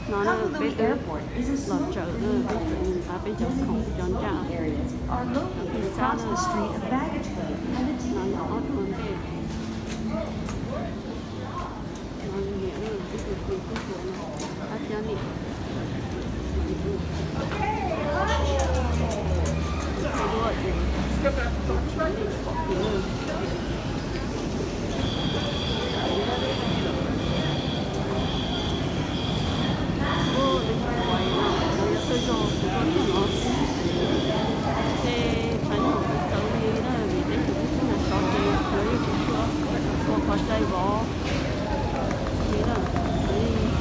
nó là bên lọt chợ ở bên chỗ khổng tròn trà thì sao nó nhỏ hơn đây nó nghĩa là cái việc của nó hấp dẫn đi đây có thế là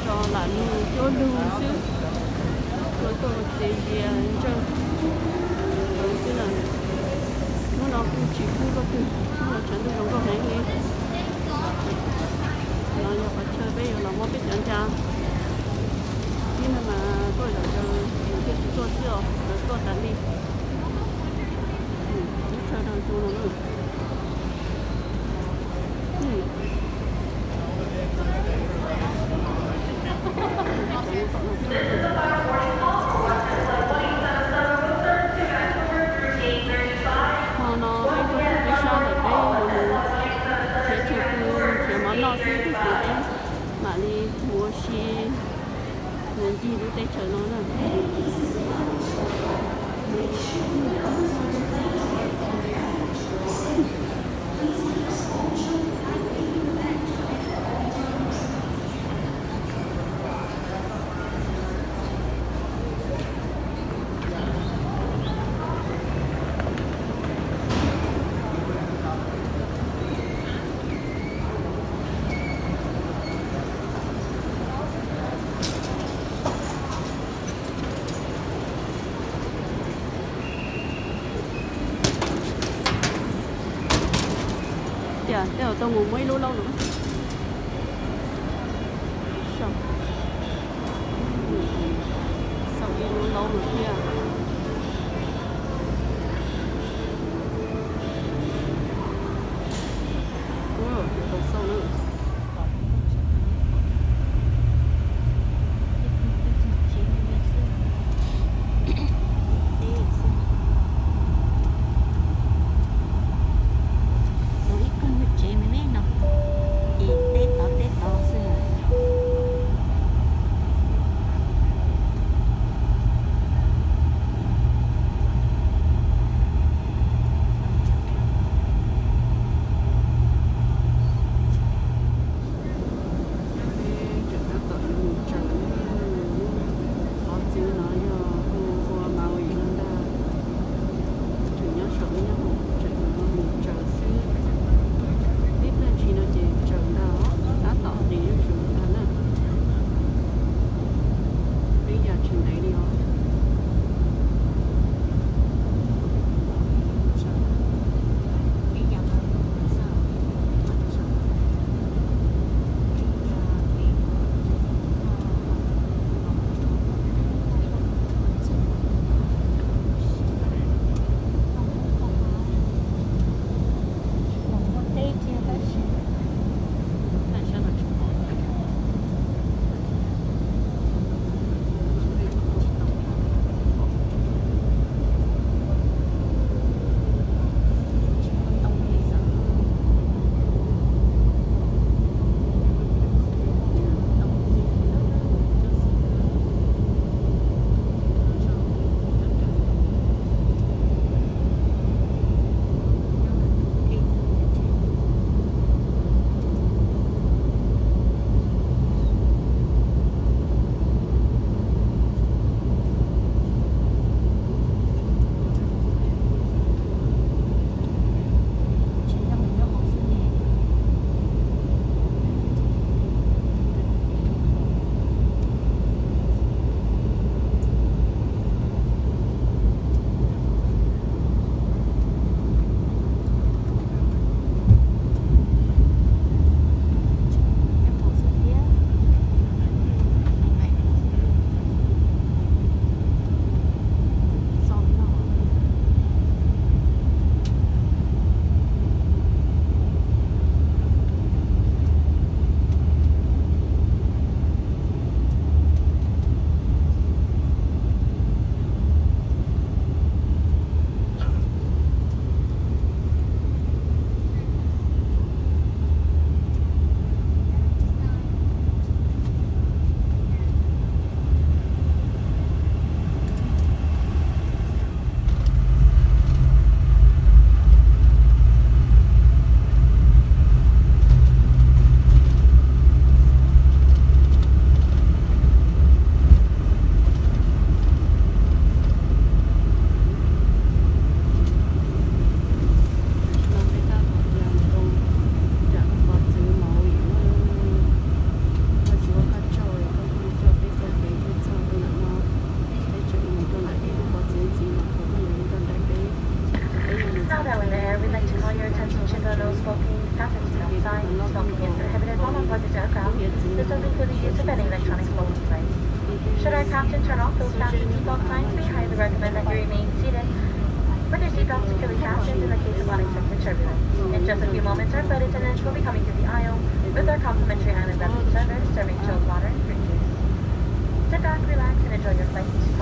cho là cho lưu chứ rồi tôi tìm về cho rồi thế là nó cũng chỉ khu có từ nó chẳng được giống cái này nó nhập vào chơi bây giờ là mua biết chẳng cha nhưng mà tôi là cho cái tôi chưa rồi tôi tận đi chơi đâu cho nó nữa mà đi mua xe muốn gì lúc đấy chờ nó là dạ, để tôi ngủ mấy lâu lâu nữa. Sao? Sao đi lâu lâu nữa kia? Còn sâu nữa. smoking, passengers outside, smoking is prohibited while on board this aircraft. This does include the use of any electronic smoking device. Should our captain turn off those fasten seatbelt signs, we highly recommend that you remain seated with your seatbelt securely fastened in the case of unexpected turbulence. In just a few moments, our flight attendants will be coming through the aisle with our complimentary island beverage service, serving chilled water and fruit juice. Sit back, relax, and enjoy your flight.